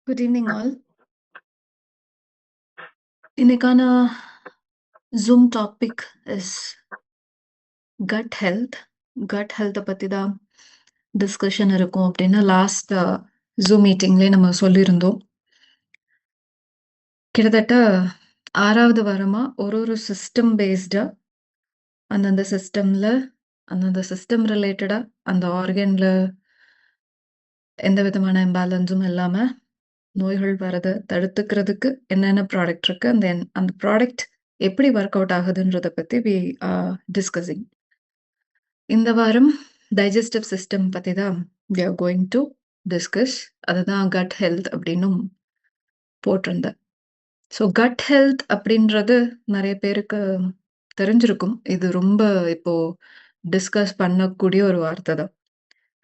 Good evening, all. இன்னைக்கான Zoom topic is gut health. Gut health பத்தி தான் discussion இருக்கும் அப்படின்னு லாஸ்ட் Zoom மீட்டிங்லயே நம்ம சொல்லியிருந்தோம். கிட்டத்தட்ட 6வது வாரமா ஒரு சிஸ்டம் பேஸ்டா அந்தந்த சிஸ்டம்ல அந்தந்த சிஸ்டம் ரிலேட்டடா அந்த ஆர்கன்ல எந்த விதமான இம்பேலன்ஸும் இல்லாம நோய்கள் வரத தடுத்துக்கிறதுக்கு என்னென்ன ப்ராடக்ட் இருக்கு, அந்த ப்ராடக்ட் எப்படி ஒர்க் அவுட் ஆகுதுன்றத பத்தி வி ஆர் டிஸ்கஸிங். இந்த வாரம் டைஜஸ்டிவ் சிஸ்டம் பத்தி தான் we are going to discuss. அதுதான் கட் ஹெல்த் அப்படின்னும் போட்டிருந்தேன். ஸோ கட் ஹெல்த் அப்படின்றது நெறைய பேருக்கு தெரிஞ்சிருக்கும். இது ரொம்ப இப்போ டிஸ்கஸ் பண்ணக்கூடிய ஒரு வார்த்தை தான்.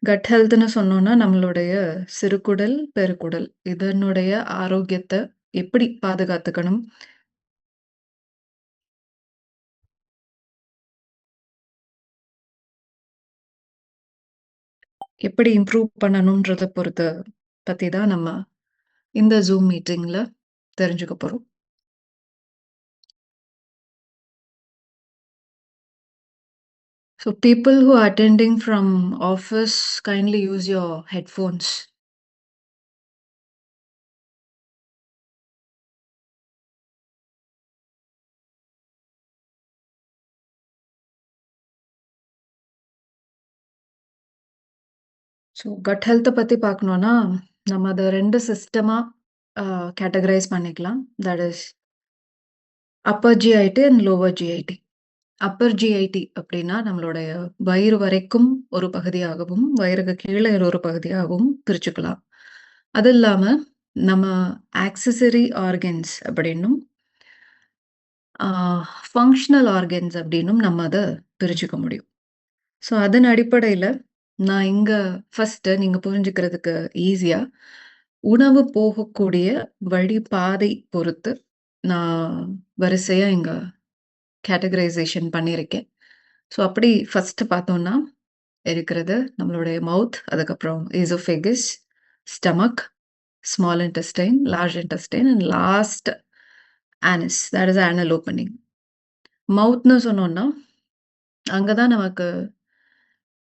கட் ஹெல்த்ன்னு சொன்னோம்னா, நம்மளுடைய சிறுகுடல், பெருக்குடல் இதனுடைய ஆரோக்கியத்த எப்படி பாதுகாத்துக்கணும்? எப்படி இம்ப்ரூவ் பண்ணணும்ன்றத பொறுத்த பத்தி தான் நம்ம இந்த Zoom மீட்டிங்ல தெரிஞ்சுக்க போறோம். So people who are attending from office, kindly use your headphones. So gut ஹெல்த்த பத்தி பார்க்கணும்னா, நம்ம அத 2 சிஸ்டமா கேட்டகரைஸ் பண்ணிக்கலாம். That is upper GIT and lower GIT. Upper GIT அப்படின்னா, நம்மளுடைய வயிறு வரைக்கும் ஒரு பகுதியாகவும், வயிறுக்கு கீழ ஒரு பகுதியாகவும் பிரிச்சுக்கலாம். அது இல்லாம நம்ம ஆக்சஸரி ஆர்கன்ஸ் அப்படின்னும், ஆ ஃபங்ஷனல் ஆர்கன்ஸ் அப்படின்னும் நம்ம அத பிரிச்சுக்க முடியும். ஸோ அதன் அடிப்படையில, நான் இங்க ஃபர்ஸ்ட்டு நீங்க புரிஞ்சுக்கிறதுக்கு ஈஸியா, உணவு போகக்கூடிய வழி பாதை பொறுத்து, நான் வரிசையா இங்க கேட்டகரைசேஷன் பண்ணியிருக்கேன். ஸோ அப்படி ஃபர்ஸ்ட்டு பார்த்தோம்னா, இருக்கிறது நம்மளுடைய மவுத், அதுக்கப்புறம் oesophagus, stomach, small intestine, large intestine and last anus. That is anal opening. மவுத்ன்னு சொன்னோம்னா, அங்க தான் நமக்கு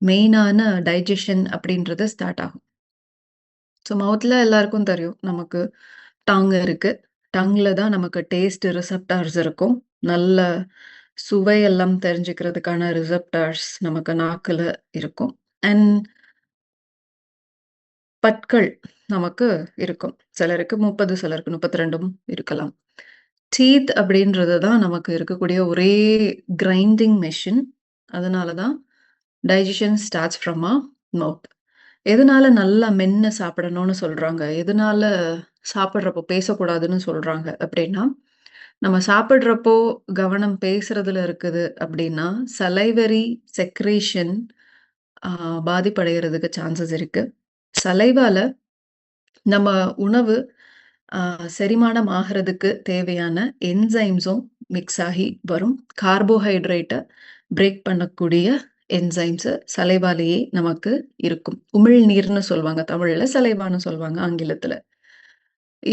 மெயினான டைஜஷன் அப்படின்றது ஸ்டார்ட் ஆகும். ஸோ மவுத்ல எல்லாருக்கும் தெரியும். நமக்கு டங் இருக்கு. டங்ல தான் நமக்கு டேஸ்ட் ரிசெப்டார்ஸ் இருக்கும். நல்ல சுவையெல்லாம் தெரிஞ்சுக்கிறதுக்கான ரிசெப்டார்ஸ் நமக்கு நாக்குல இருக்கும். அண்ட் பற்கள் நமக்கு இருக்கும். சிலருக்கு 30, சிலருக்கு 32ம் இருக்கலாம். டீத் அப்படின்றது தான் நமக்கு இருக்கக்கூடிய ஒரே கிரைண்டிங் மெஷின். அதனால தான் டைஜஷன் ஸ்டார்ட்ஸ் ஃப்ரம் மவுத். எதனால நல்லா மென்னு சாப்பிடணும்னு சொல்றாங்க? எதனால சாப்பிடுறப்போ பேசக்கூடாதுன்னு சொல்றாங்க அப்படின்னா, நம்ம சாப்பிடுறப்போ கவனம் பேசுறதுல இருக்குது அப்படின்னா, சலைவரி செக்ரீஷன் ஆ பாதிப்படையறதுக்கு சான்சஸ் இருக்கு. சலைவால நம்ம உணவு செரிமானம் ஆகுறதுக்கு தேவையான என்சைம்ஸும் மிக்ஸ் ஆகி வரும். கார்போஹைட்ரேட்ட பிரேக் பண்ணக்கூடிய என்சைம்ஸ் சலைவாலேயே நமக்கு இருக்கும். உமிழ்நீர்ன்னு சொல்லுவாங்க தமிழ்ல, சலைவான்னு சொல்லுவாங்க ஆங்கிலத்துல.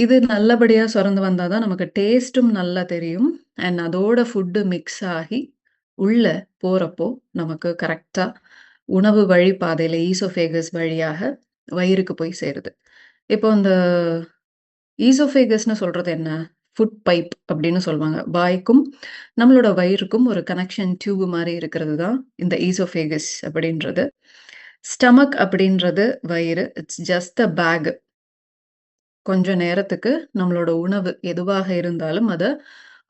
இது நல்லபடியா சுரந்து வந்தா தான் நமக்கு டேஸ்ட்டும் நல்லா தெரியும். அண்ட் அதோட ஃபுட்டு மிக்ஸ் ஆகி உள்ள போறப்போ, நமக்கு கரெக்ட்டா உணவு வழி பாதையில ஈசோஃபேகஸ் வழியாக வயிறுக்கு போய் சேருது. இப்போ இந்த ஈசோஃபேகஸ்ன்னு சொல்றது என்ன? ஃபுட் பைப் அப்படின்னு சொல்லுவாங்க. வாய்க்கும், நம்மளோட வயிறுக்கும் ஒரு கனெக்ஷன் டியூப் மாரி இருக்கிறது தான் இந்த ஈசோஃபேகஸ் அப்படின்றது. ஸ்டமக் அப்படின்றது வயிறு. It's just a bag. கொஞ்ச நேரத்துக்கு நம்மளோட உணவு எதுவாக இருந்தாலும் அத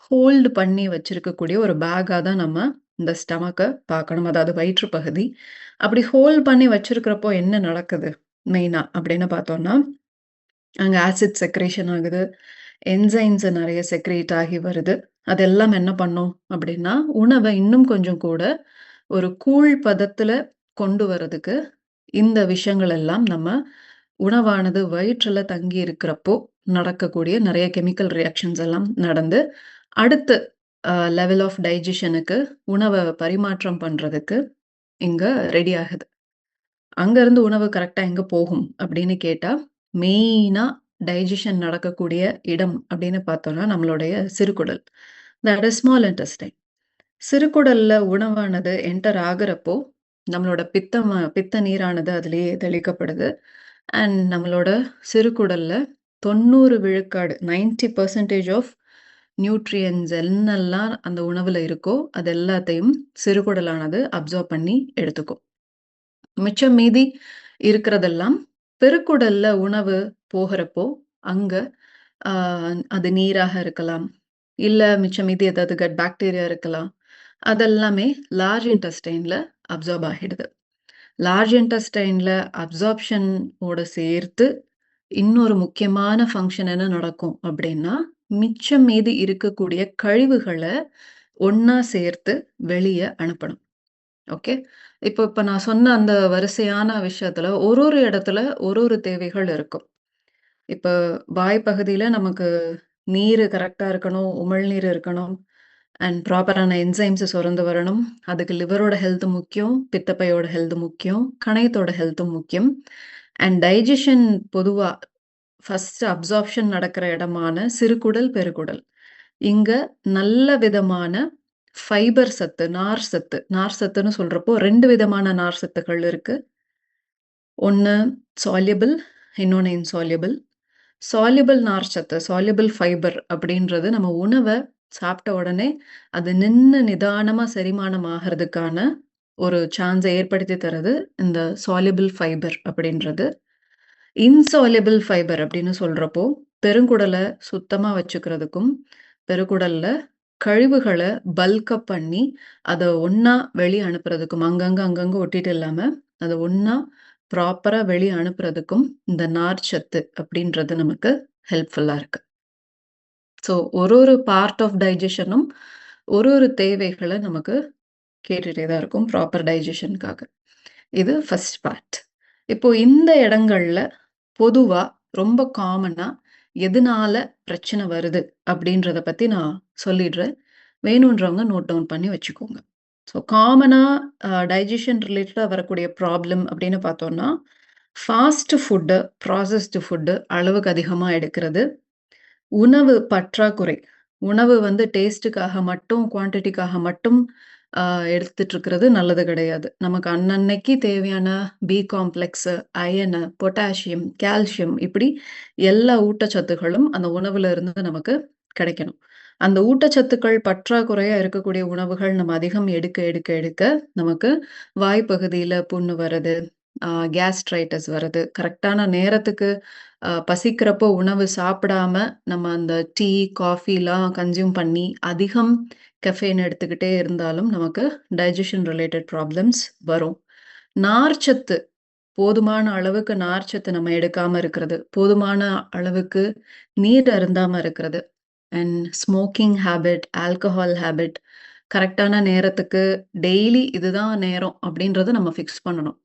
ஹோல்டு பண்ணி வச்சிருக்கக்கூடிய ஒரு பேக்கா தான் நம்ம இந்த ஸ்டமக்க பார்க்கணும். அதாவது வயிற்று பகுதி. அப்படி ஹோல்ட் பண்ணி வச்சிருக்கிறப்போ என்ன நடக்குது மெயினா அப்படின்னு பார்த்தோம்னா, அங்க ஆசிட் செக்ரேஷன் ஆகுது. என்சைம்ஸ் நெறைய செக்ரேட் ஆகி வருது. அதெல்லாம் என்ன பண்ணும் அப்படின்னா, உணவ இன்னும் கொஞ்சம் கூட ஒரு கூழ் பதத்துல கொண்டு வரதுக்கு இந்த விஷயங்கள் எல்லாம் நம்ம உணவானது வயிற்றுல தங்கி இருக்கிறப்போ நடக்கக்கூடிய நெறைய கெமிக்கல் ரியாக்ஷன்ஸ் எல்லாம் நடந்து, அடுத்து லெவல் ஆஃப் டைஜஷனுக்கு உணவ பரிமாற்றம் பண்றதுக்கு இங்க ரெடி ஆகுது. அங்கருந்து உணவு கரெக்ட்டா எங்க போகும் அப்படின்னு கேட்டா, மெயினா டைஜஷன் நடக்கக்கூடிய இடம் அப்படின்னு பார்த்தோம்னா, நம்மளுடைய சிறுகுடல். That is small intestine. சிறுகுடல்ல உணவானது என்டர் ஆகுறப்போ, நம்மளோட பித்த நீரானது அதிலேயே தெளிக்கப்படுது. அண்ட் நம்மளோட சிறுகுடல்ல 90 விழுக்காடு 90% ஆஃப் நியூட்ரியன்ட்ஸ் என்னெல்லாம் அந்த உணவுல இருக்கோ, அது எல்லாத்தையும் சிறுகுடலானது அப்சார்ப் பண்ணி எடுத்துக்கும். மிச்சம் மீதி இருக்கிறதெல்லாம் பெருக்குடல்ல உணவு போகுறப்போ, அங்க ஆ அது நீராக இருக்கலாம். இல்ல மிச்சம் மீதி ஏதாவது கட் பாக்டீரியா இருக்கலாம். அதெல்லாமே லார்ஜ் இன்டெஸ்டைன்ல அப்சார்ப் ஆகிடுது. லார்ஜ் இன்டெஸ்டைன்ல அப்சார்ப்ஷன் ஓட சேர்த்து இன்னொரு முக்கியமான ஃபங்ஷன் என்ன நடக்கும் அப்டின்னா, மிச்சம் மீதி இருக்கக்கூடிய கழிவுகள ஒண்ணா சேர்த்து வெளிய அனுப்பணும். ஓகே. இப்ப நான் சொன்ன அந்த வரிசையான விஷயத்துல ஒரு ஒரு இடத்துல ஒரு ஒரு தேவைகள் இருக்கும். இப்ப வாய் பகுதியில நமக்கு நீரு கரெக்ட்டா இருக்கணும், உமிழ்நீர் இருக்கணும் அண்ட் ப்ராப்பரான என்சைம்ஸ் சுரந்து வரணும். அதுக்கு லிவரோட ஹெல்த் முக்கியம், பித்தப்பையோட ஹெல்த் முக்கியம், கணையத்தோட ஹெல்த்தும் முக்கியம். அண்ட் டைஜஷன் பொதுவா ஃபர்ஸ்ட் அப்சார்ப்ஷன் நடக்கிற இடமான சிறுகுடல், பெருகுடல். இங்க நல்ல விதமான ஃபைபர் சத்து, நார் சத்துன்னு சொல்றப்போ 2 விதமான நார் சத்துக்கள் இருக்கு. ஒண்ணு சால்யபிள், இன்னொன்னு இன்சால்யபிள். சால்யபிள் நார்ச்சத்து, சால்யபிள் ஃபைபர் அப்படின்றது நம்ம உணவ சாப்பிட்ட உடனே அது நின்னு நிதானமா செரிமானம் ஆகறதுக்கான ஒரு சான்ஸ ஏற்படுத்தி தர்றது இந்த சால்யபிள் ஃபைபர் அப்படின்றது. இன்சால்யபிள் ஃபைபர் அப்படின்னு சொல்றப்போ, பெருங்குடல சுத்தமா வச்சுக்கிறதுக்கும், பெருங்குடல்ல கழிவுகள பல்க் அப் பண்ணி, அத ஒண்ணா வெளிய அனுப்புறதுக்கும், அங்கங்க ஒட்டிட்டு இல்லாம, அத ஒண்ணா ப்ராப்பரா வெளிய அனுப்புறதுக்கும், இந்த நார்ச்சத்து அப்படின்றது நமக்கு ஹெல்ப்ஃபுல்லா இருக்கு. ஸோ ஒரு பார்ட் ஆஃப் டைஜஷனும் ஒரு தேவைகள நமக்கு கேட்டுட்டே தான் இருக்கும், ப்ராப்பர் டைஜஷனுக்காக. இது ஃபர்ஸ்ட் பார்ட். இப்போ இந்த இடங்கள்ல பொதுவா ரொம்ப காமனா எதனால பிரச்சனை வருது அப்படின்றத பத்தி நான் சொல்லிடுறேன். வேணுன்றவங்க நோட் டவுன் பண்ணி வச்சுக்கோங்க. ஸோ காமனா டைஜஷன் ரிலேட்டடா வரக்கூடிய ப்ராப்ளம் அப்படின்னு பார்த்தோம்னா, ஃபாஸ்ட் ஃபுட்டு, ப்ராசஸ்டு ஃபுட்டு அளவுக்கு அதிகமா எடுக்கிறது. உணவு பற்றாக்குறை. உணவு வந்து டேஸ்ட்டுக்காக மட்டும், குவான்டிட்டிக்காக மட்டும் அ எடுத்துட்டு இருக்கிறது நல்லது கிடையாது. நமக்கு அன்னன்னைக்கு தேவையான B complex, iron, potassium, calcium இப்படி எல்லா ஊட்டச்சத்துக்களும் அந்த உணவுல இருந்து நமக்கு கிடைக்கணும். அந்த ஊட்டச்சத்துக்கள் பற்றாக்குறையா இருக்கக்கூடிய உணவுகள் நம்ம அதிகம் எடுக்க நமக்கு வாய் பகுதியில புண்ணு வருது, கேஸ்ட்ரைட்டிஸ் வருது. கரெக்ட்டான நேரத்துக்கு பசிக்கிறப்போ உணவு சாப்பிடாம நம்ம அந்த டீ, காஃபிலாம் கன்சியூம் பண்ணி அதிகம் கெஃபைன் எடுத்துக்கிட்டே இருந்தாலும் நமக்கு டைஜஷன் ரிலேட்டட் ப்ராப்ளம்ஸ் வரும். நார்ச்சத்து போதுமான அளவுக்கு நார்ச்சத்து நம்ம எடுக்காம இருக்கிறது. போதுமான அளவுக்கு நீர் அருந்தாம இருக்கிறது. And smoking habit, alcohol habit கரெக்ட்டான நேரத்துக்கு டெய்லி இதுதான் நேரம் அப்படின்றத நம்ம ஃபிக்ஸ் பண்ணணும்.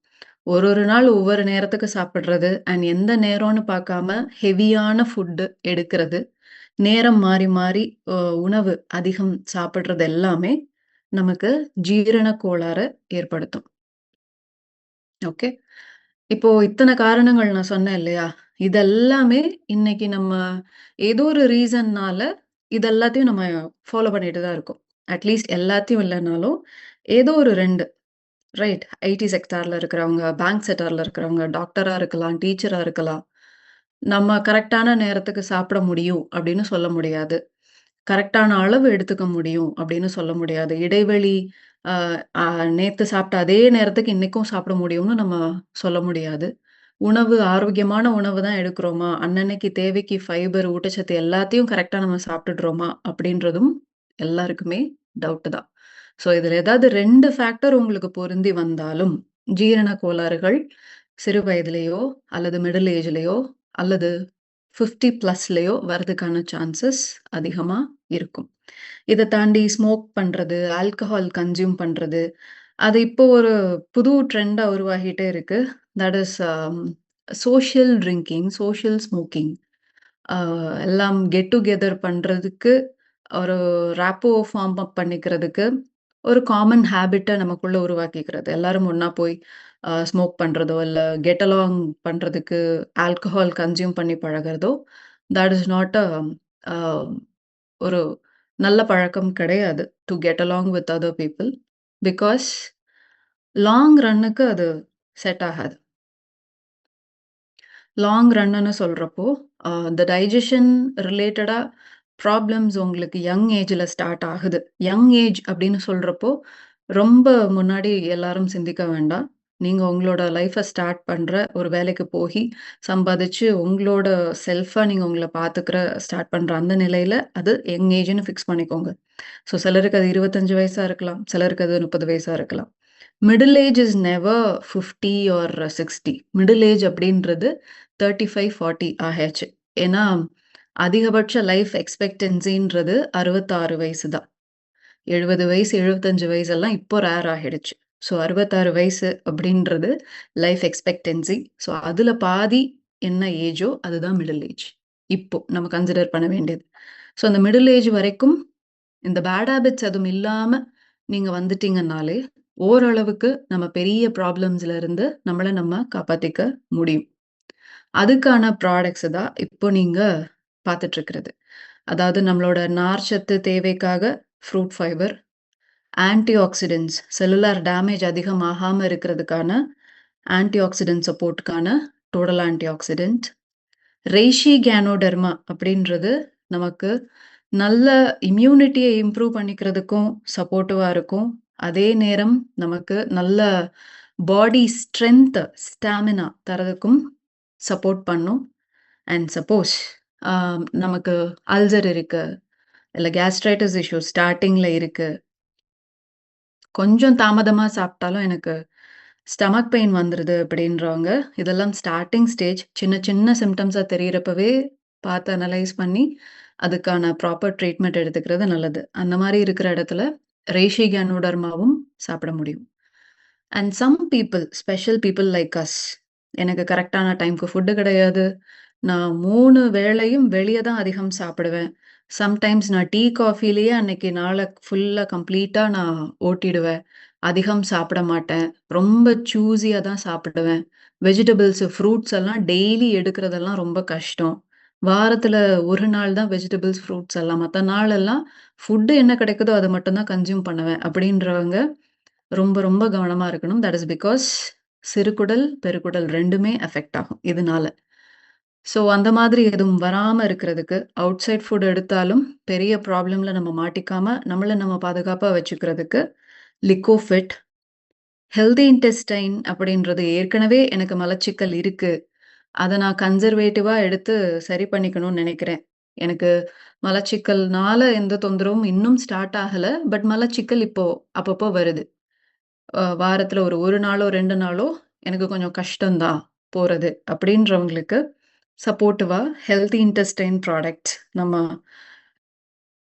ஒரு நாள் ஒவ்வொரு நேரத்துக்கு சாப்பிடுறது அண்ட் எந்த நேரம்னு பார்க்காம ஹெவியான ஃபுட் எடுக்கிறது. நேரம் மாறி மாறி அ உணவு அதிகம் சாப்பிடுறது எல்லாமே நமக்கு ஜீரண கோளாற ஏற்படுத்தும். ஓகே. இப்போ இத்தன காரணங்கள் நான் சொன்னேன் இல்லையா? இதெல்லாமே இன்னைக்கு நம்ம ஏதோ ஒரு ரீசன்னால இது எல்லாத்தையும் நம்ம ஃபாலோ பண்ணிட்டு தான் இருக்கோம். அட்லீஸ்ட் எல்லாத்தையும் இல்லனாலும், ஏதோ ஒரு 2 ரைட். ஐடி செக்டார்ல இருக்கிறவங்க, பேங்க் செக்டார்ல இருக்கிறவங்க, டாக்டரா இருக்கலாம், டீச்சரா இருக்கலாம். நம்ம கரெக்ட்டான நேரத்துக்கு சாப்பிட முடியும் அப்படின்னு சொல்ல முடியாது. கரெக்ட்டான அளவு எடுத்துக்க முடியும் அப்படின்னு சொல்ல முடியாது. இடைவெளி அ அ நேத்து சாப்பிட்ட அதே நேரத்துக்கு இன்னைக்கும் சாப்பிட முடியும்னு நம்ம சொல்ல முடியாது. உணவு ஆரோக்கியமான உணவு தான் எடுக்கிறோமா? அன்னன்னைக்கு தேவைக்கு ஃபைபர், ஊட்டச்சத்து எல்லாத்தையும் கரெக்ட்டா நம்ம சாப்பிட்டுடுறோமா? அப்படின்றதும் எல்லாருக்குமே டவுட் தான். ஸோ இதுல ஏதாவது 2 ஃபேக்டர் உங்களுக்கு பொருந்தி வந்தாலும், ஜீரண கோளாறுகள் சிறு வயதிலேயோ, அல்லது மிடில் ஏஜ்லயோ, அல்லது 50 பிளஸ்லயோ வரதுக்கான சான்சஸ் அதிகமா இருக்கும். இத தாண்டி ஸ்மோக் பண்றது, ஆல்கஹால் கன்சியூம் பண்றது, அது இப்போ ஒரு புது ட்ரெண்டா உருவாகிட்டே இருக்கு. That is social drinking, social smoking. அ எல்லாம் கெட் டுகெதர் பண்றதுக்கு, ஒரு ராப்போ ஃபார்ம் அப் பண்ணிக்கிறதுக்கு, ஒரு காமன் ஹேபிட்ட நமக்குள்ள உருவாக்கிக்கிறது. எல்லாரும் ஒண்ணா போய் ஸ்மோக் பண்றதோ, இல்ல கெட் அலாங் பண்றதுக்கு ஆல்கஹால் கன்சியூம் பண்ணி பழகுறதோ, தட் இஸ் நாட் அ ஒரு நல்ல பழக்கம் கிடையாது. To get along with other people. Because long ரன்னுக்கு அது செட் ஆகாது. லாங் ரன்னுன்னு சொல்றப்போ, இந்த டைஜஷன் ரிலேட்டடா ப்ராப்ளம்ஸ் உங்களுக்கு யங் ஏஜ்ல ஸ்டார்ட் ஆகுது. யங் ஏஜ் அப்படின்னு சொல்றப்போ, ரொம்ப முன்னாடி எல்லாரும் சிந்திக்க வேண்டாம். நீங்க உங்களோட லைஃப ஸ்டார்ட் பண்ற ஒரு வேலைக்கு போகி, சம்பாதிச்சு உங்களோட செல்ஃபா நீங்க உங்கள பார்த்துக்கிற ஸ்டார்ட் பண்ற அந்த நிலையில, அது யங் ஏஜ்ன்னு ஃபிக்ஸ் பண்ணிக்கோங்க. ஸோ சிலருக்கு அது 25 வயசா இருக்கலாம். சிலருக்கு அது 30 வயசா இருக்கலாம். Middle age is never 50 or 60. Middle age அப்படின்றது 35, 40 ஆயாச்சு. ஏன்னா, அதிகபட்ச லைஃப் எக்ஸ்பெக்டன்சின்றது 66 வயசு தான். 70 வயசு, 75 வயசெல்லாம் இப்போ ரேர் ஆகிடுச்சு. ஸோ 66 வயசு அப்படின்றது லைஃப் எக்ஸ்பெக்டன்சி. ஸோ அதுல பாதி என்ன ஏஜோ அதுதான் மிடில் ஏஜ். இப்போ நம்ம கன்சிடர் பண்ண வேண்டியது. ஸோ அந்த மிடில் ஏஜ் வரைக்கும் இந்த பேட் ஹேபிட்ஸ் எதுவும் இல்லாம நீங்க வந்துட்டீங்கன்னாலே, ஓரளவுக்கு நம்ம பெரிய ப்ராப்ளம்ஸ்ல இருந்து நம்மள நம்ம காப்பாத்திக்க முடியும். அதுக்கான ப்ராடக்ட்ஸ் தான் இப்போ நீங்க பார்த்துட்டுருக்கிறது. அதாவது நம்மளோட நார்ச்சத்து தேவைக்காக fruit fibre, antioxidants cellular damage அதிகமாகாம இருக்கிறதுக்கான ஆன்டி ஆக்ஸிடென்ட் சப்போர்ட்க்கான total antioxidant, reishi ganoderma அப்படின்றது நமக்கு நல்ல இம்யூனிட்டிய இம்ப்ரூவ் பண்ணிக்கிறதுக்கும் சப்போர்ட்டிவா இருக்கும். அதே நேரம் நமக்கு நல்ல பாடி ஸ்ட்ரென்த், ஸ்டாமினா தர்றதுக்கும் சப்போர்ட் பண்ணும். அண்ட் சப்போஸ் அ நமக்கு அல்சர் இருக்கு, இல்ல கேஸ்ட்ரைட்டிஸ் இஷ்யூ ஸ்டார்ட்டிங்ல இருக்கு. கொஞ்சம் தாமதமா சாப்பிட்டாலும் எனக்கு ஸ்டமக் பெயின் வந்துருது அப்படின்றவங்க, இதெல்லாம் ஸ்டார்ட்டிங் ஸ்டேஜ். சின்ன சின்ன சிம்ப்டம்ஸா தெரியறப்பவே பார்த்து அனலைஸ் பண்ணி, அதுக்கான ப்ராப்பர் ட்ரீட்மெண்ட் எடுத்துக்கிறது நல்லது. அந்த மாரி இருக்கிற இடத்துல ரேஷி கேனோடர்மாவும் சாப்பிட முடியும். And some people, special people like us. எனக்கு கரெக்ட்டான டைம்க்கு ஃபுட் கிடையாது. நான் 3 வேளையும் வெளிய தான் அதிகம் சாப்பிடுவேன். சம்டைம்ஸ் நான் டீ, காஃபிலயே அன்னைக்கு நாள ஃபுல்லா கம்ப்ளீட்டா நான் ஓட்டிடுவேன். அதிகம் சாப்பிட மாட்டேன். ரொம்ப சூஸியா தான் சாப்பிடுவேன். வெஜிடபிள்ஸ், ஃப்ரூட்ஸ் எல்லாம் டெய்லி எடுக்கிறதெல்லாம் ரொம்ப கஷ்டம். வாரத்துல 1 நாள் தான் வெஜிடபிள்ஸ், ஃப்ரூட்ஸ் எல்லாம். மத்த நாளெல்லாம் ஃபுட் என்ன கிடைக்குதோ அத மட்டும் தான் கன்சியூம் பண்ணுவேன். அப்படின்றவங்க ரொம்ப ரொம்ப கவனமா இருக்கணும். தட் இஸ் பிகாஸ் சிறுகுடல், பெருக்குடல் 2மே அஃபெக்ட் ஆகும் இதனால. ஸோ அந்த மாதிரி எதுவும் வராம இருக்கிறதுக்கு, அவுட் சைட் ஃபுட் எடுத்தாலும் பெரிய ப்ராப்ளம்ல நம்ம மாட்டிக்காம, நம்மள நம்ம பாதுகாப்பா வச்சுக்கிறதுக்கு, லிக்கோஃபிட், ஹெல்தி இன்டெஸ்டைன் அப்படின்றது ஏற்கனவே எனக்கு மலச்சிக்கல் இருக்கு. அத நான் கன்சர்வேட்டிவா எடுத்து சரி பண்ணிக்கணும்னு நெனைக்கிறேன். எனக்கு மலச்சிக்கல்னால எந்த தொந்தரவும் இன்னும் ஸ்டார்ட் ஆகல. பட் மலச்சிக்கல் இப்போ அப்பப்போ வருது. வாரத்துல ஒரு 1 நாளோ, 2 நாளோ எனக்கு கொஞ்சம் கஷ்டம் தான் போறது. அப்படின்றவங்களுக்கு சப்போர்ட்டிவா ஹெல்தி இன்டெஸ்டைன் ப்ராடக்ட் நம்ம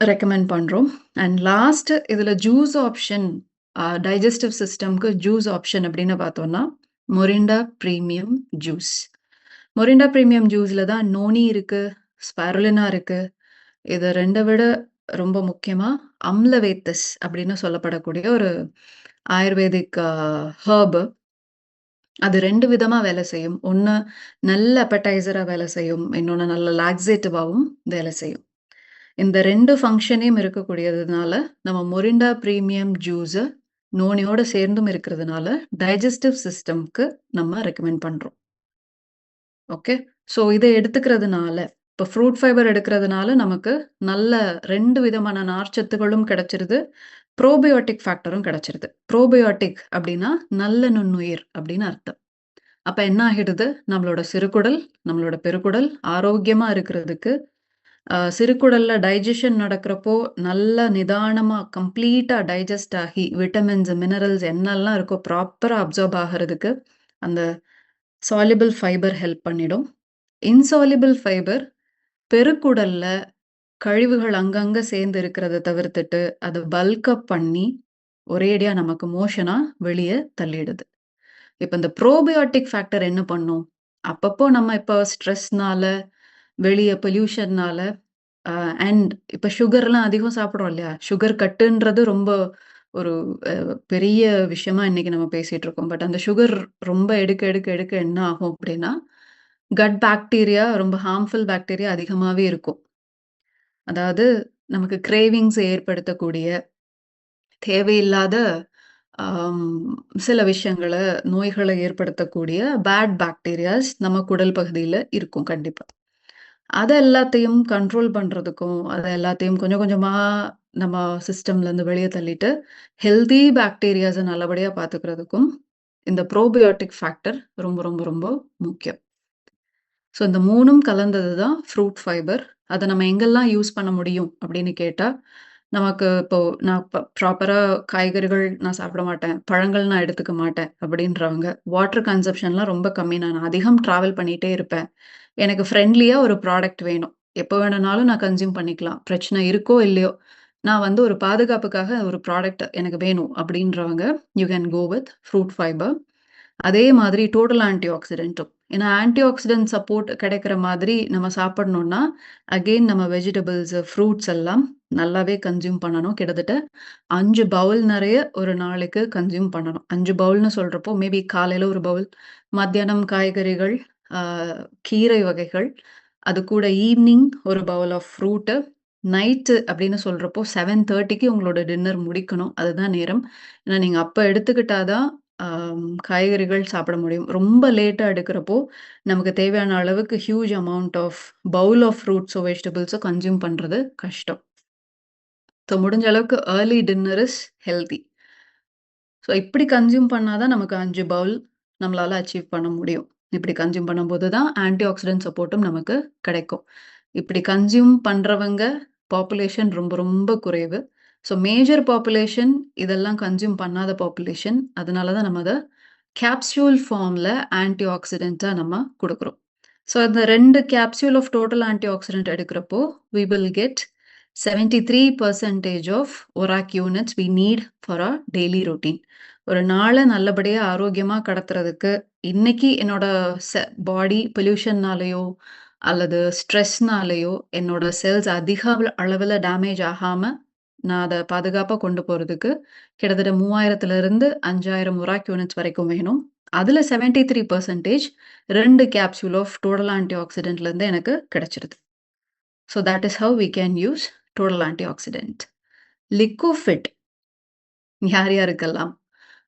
ரெக்கமெண்ட் பண்றோம். அண்ட் லாஸ்ட் இதுல ஜூஸ் ஆப்ஷன் டைஜஸ்டிவ் சிஸ்டம்க்கு ஜூஸ் ஆப்ஷன் அப்படின்னு பார்த்தோம்னா, Morinda premium juice. Morinda premium ஜூஸ்ல தான் நோனி இருக்கு, ஸ்பைருலினா இருக்கு. இத 2 விட ரொம்ப முக்கியமா அம்லவேத்தஸ் அப்படின்னு சொல்லப்படக்கூடிய ஒரு ஆயுர்வேதிக் ஹெர்ப். அது 2 விதமா வேலை செய்யும். ஒண்ணு நல்ல அப்படைசரா வேலை செய்யும். இன்னொன்னு நல்ல லாக்ஸேட்டிவாவும் வேலை செய்யும். இந்த 2 ஃபங்ஷனையும் இருக்கக்கூடியதுனால, நம்ம மொரிண்டா பிரீமியம் ஜூஸ நோனியோட சேர்ந்தும் இருக்கிறதுனால, டைஜஸ்டிவ் சிஸ்டம்க்கு நம்ம ரெக்கமெண்ட் பண்றோம். ஓகே. ஸோ இத எடுத்துக்கிறதுனால, இப்ப ஃப்ரூட் ஃபைபர் எடுக்கிறதுனால நமக்கு நல்ல 2 விதமான நார்ச்சத்துகளும் கிடைச்சிருது. ப்ரோபயோட்டிக் ஃபேக்டரும் கிடைச்சிருது. ப்ரோபயோட்டிக் அப்டின்னா, நல்ல நுண்ணுயிர் அப்டின்னு அர்த்தம். அப்ப என்ன ஆகிடுது, நம்மளோட சிறுகுடல், நம்மளோட பெருக்குடல் ஆரோக்கியமா இருக்கிறதுக்கு, சிறுகுடல்ல டைஜஷன் நடக்கிறப்போ, நல்ல நிதானமா கம்ப்ளீட்டா டைஜஸ்ட் ஆகி, விட்டமின்ஸ், மினரல்ஸ் என்னெல்லாம் இருக்கோ ப்ராப்பரா அப்சார்ப் ஆகறதுக்கு, அந்த சால்யுபிள் ஃபைபர் ஹெல்ப் பண்ணிடும். இன்சால்யுபிள் ஃபைபர் பெருக்குடல்ல கழிவுகள் அங்கங்க சேர்ந்து இருக்கிறத தவிர்த்துட்டு, அத பல்க் அப் பண்ணி, ஒரேடியா நமக்கு மோஷனா வெளிய தள்ளிடுது. இப்ப இந்த ப்ரோபயோட்டிக் ஃபேக்டர் என்ன பண்ணும்? அப்பப்போ நம்ம இப்ப ஸ்ட்ரெஸ்னால, வெளிய பொல்யூஷன்னால அண்ட் இப்ப சுகர்லாம் அதிகம் சாப்பிடுறோம் இல்லையா? சுகர் கட்டுன்றது ரொம்ப ஒரு பெரிய விஷயமா இன்னைக்கு நம்ம பேசிட்டு இருக்கோம். பட் அந்த சுகர் ரொம்ப எடுக்க என்ன ஆகும் அப்டின்னா, கட் பாக்டீரியா ரொம்ப ஹார்ம்ஃபுல் பாக்டீரியா அதிகமாவே இருக்கும். அதாவது நமக்கு கிரேவிங்ஸ் ஏற்படுத்தக்கூடிய, தேவையில்லாத ஆம் சில விஷயங்கள, நோய்கள ஏற்படுத்தக்கூடிய பேட் பாக்டீரியாஸ் நம்ம குடல் பகுதியில இருக்கும் கண்டிப்பா. அத எல்லாத்தையும் கண்ட்ரோல் பண்றதுக்கும், அத எல்லாத்தையும் கொஞ்சம் கொஞ்சமா நம்ம சிஸ்டம்லேருந்து வெளிய தள்ளிட்டு, ஹெல்தி பாக்டீரியாஸ நல்லபடியா பார்த்துக்கிறதுக்கும், இந்த ப்ரோபயோடிக் ஃபேக்டர் ரொம்ப ரொம்ப ரொம்ப முக்கியம். ஸோ இந்த 3ம் கலந்தது தான் ஃப்ரூட் ஃபைபர். அத நம்ம எங்கெல்லாம் யூஸ் பண்ண முடியும் அப்படின்னு கேட்டா, நமக்கு இப்போ நான் ப்ராப்பரா காய்கறிகள் நான் சாப்பிட மாட்டேன். பழங்கள் நான் எடுத்துக்க மாட்டேன் அப்படின்றவங்க, வாட்டர் கன்சம்ப்ஷன்லாம் ரொம்ப கம்மி. நான் அதிகம் டிராவல் பண்ணிட்டே இருப்பேன். எனக்கு ஃப்ரெண்ட்லியா ஒரு ப்ராடக்ட் வேணும். எப்ப வேணும்னாலும் நான் கன்சியூம் பண்ணிக்கலாம். பிரச்சனை இருக்கோ இல்லையோ, நான் வந்து ஒரு பாதுகாப்புக்காக ஒரு ப்ராடக்ட் எனக்கு வேணும் அப்படின்றவங்க, you can go with fruit fibre. அதே மாதிரி டோட்டல் ஆன்டி ஆக்ஸிடென்ட்டும். ஏன்னா ஆன்டி ஆக்ஸிடென்ட் சப்போர்ட் கிடைக்கிற மாதிரி நம்ம சாப்பிடணும்னா, அகெயின் நம்ம வெஜிடபிள்ஸ், ஃப்ரூட்ஸ் எல்லாம் நல்லாவே கன்சியூம் பண்ணணும். கிட்டத்தட்ட 5 பவுல் நெறைய ஒரு நாளைக்கு கன்சியூம் பண்ணணும். 5 பவுல்னு சொல்றப்போ, மேபி காலையில ஒரு பவுல், மத்தியானம் காய்கறிகள், ஆ கீரை வகைகள், அது கூட ஈவ்னிங் ஒரு பவுல் ஆஃப் ஃப்ரூட்டு, நைட்டு அப்படின்னு சொல்றப்போ 7:30க்கு உங்களோட டின்னர் முடிக்கணும். அதுதான் நேரம். ஏன்னா நீங்க அப்ப எடுத்துக்கிட்டா தான் காய்கறிகள் சாப்பிட முடியும். ரொம்ப லேட்டா எடுக்கிறப்போ, நமக்கு தேவையான அளவுக்கு huge amount of bowl of ஃப்ரூட்ஸோ, வெஜிடபிள்ஸோ கன்சியூம் பண்றது கஷ்டம். ஸோ முடிஞ்ச அளவுக்கு early dinner is healthy. So இப்படி கன்சியூம் பண்ணா தான் நமக்கு 5 பவுல் நம்மளால அச்சீவ் பண்ண முடியும். இப்படி கன்சியூம் பண்ணும்போது தான் ஆன்டி ஆக்ஸிடென்ட் சப்போர்ட்டும் நமக்கு கிடைக்கும். இப்படி கன்சியூம் பண்றவங்க பாப்புலேஷன் ரொம்ப ரொம்ப குறைவு. ஸோ மேஜர் பாப்புலேஷன் இதெல்லாம் கன்சியூம் பண்ணாத பாப்புலேஷன். அதனால தான் நம்ம அத கேப்சூல் ஃபார்ம்ல ஆன்டி ஆக்ஸிடென்ட்டா நம்ம குடுக்குறோம். ஸோ அந்த 2 capsule of total antioxidant எடுக்கிறப்போ, we will get 73% of ORAC units we need for our daily routine. ஒரு நாள நல்லபடியா ஆரோக்கியமா கடத்துறதுக்கு, இன்னைக்கு என்னோட பாடி பொல்யூஷன்னாலயோ, அல்லது ஸ்ட்ரெஸ்னாலயோ என்னோட செல்ஸ் அதிக அளவுல டேமேஜ் ஆகாம, நான் அத பாதுகாப்பா கொண்டு போறதுக்கு கிட்டத்தட்ட 3000லிருந்து 5000 ஒராக் யூனிட்ஸ் வரைக்கும் வேணும். அதுல 73% 2 கேப்சூல் ஆஃப் டோட்டல் ஆன்டி ஆக்ஸிடென்ட்லேருந்து எனக்கு கிடைச்சிருது. So that is how we can use total antioxidant. Lycofit யார் யாருக்கெல்லாம்?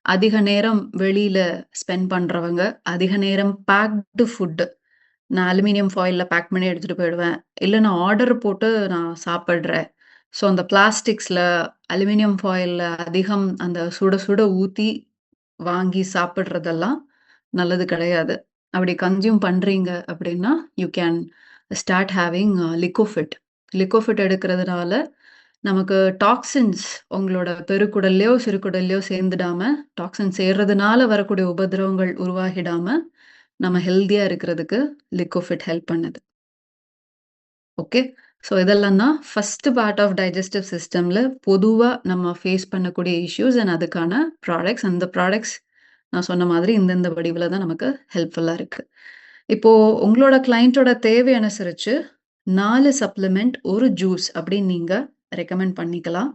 அதிக நேரம் வெளியில ஸ்பெண்ட் பண்றவங்க, அதிக நேரம் பேக்டு ஃபுட். நான் அலுமினியம் ஃபாயில்ல பேக் பண்ணி எடுத்துட்டு போயிடுவேன். இல்ல நான் ஆர்டர் போட்டு நான் சாப்பிடுறேன். ஸோ அந்த பிளாஸ்டிக்ஸ்ல, அலுமினியம் ஃபாயில்ல அதிகம் அந்த சுட சுட ஊத்தி வாங்கி சாப்பிடுறதெல்லாம் நல்லது கிடையாது. அப்படி கன்சியூம் பண்றீங்க அப்படின்னா, யூ கேன் ஸ்டார்ட் ஹேவிங் லிக்கோஃபிட். லிக்கோஃபிட் எடுக்கிறதுனால நமக்கு டாக்ஸின்ஸ் உங்களோட பெருக்குடல்லயோ, சிறுகுடல்லயோ சேர்ந்துடாம, டாக்ஸின் சேர்றதுனால வரக்கூடிய உபத்திரவங்கள் உருவாகிடாம, நம்ம ஹெல்தியா இருக்கிறதுக்கு லிக்கோஃபிட் ஹெல்ப் பண்ணுது. ஓகே. ஸோ இதெல்லாம் தான் ஃபர்ஸ்ட் பார்ட் ஆஃப் டைஜஸ்டிவ் சிஸ்டம்ல பொதுவா நம்ம ஃபேஸ் பண்ணக்கூடிய இஷ்யூஸ் அண்ட் அதுக்கான ப்ராடக்ட்ஸ். அந்த ப்ராடக்ட்ஸ் நான் சொன்ன மாதிரி இந்தந்த வடிவில தான் நமக்கு ஹெல்ப்ஃபுல்லா இருக்கு. இப்போ உங்களோட கிளையன்ட்டோட தேவை அனுசரிச்சு 4 சப்ளிமெண்ட், 1 ஜூஸ் அப்படின்னு நீங்க ரெக்கமெண்ட் பண்ணிக்கலாம்.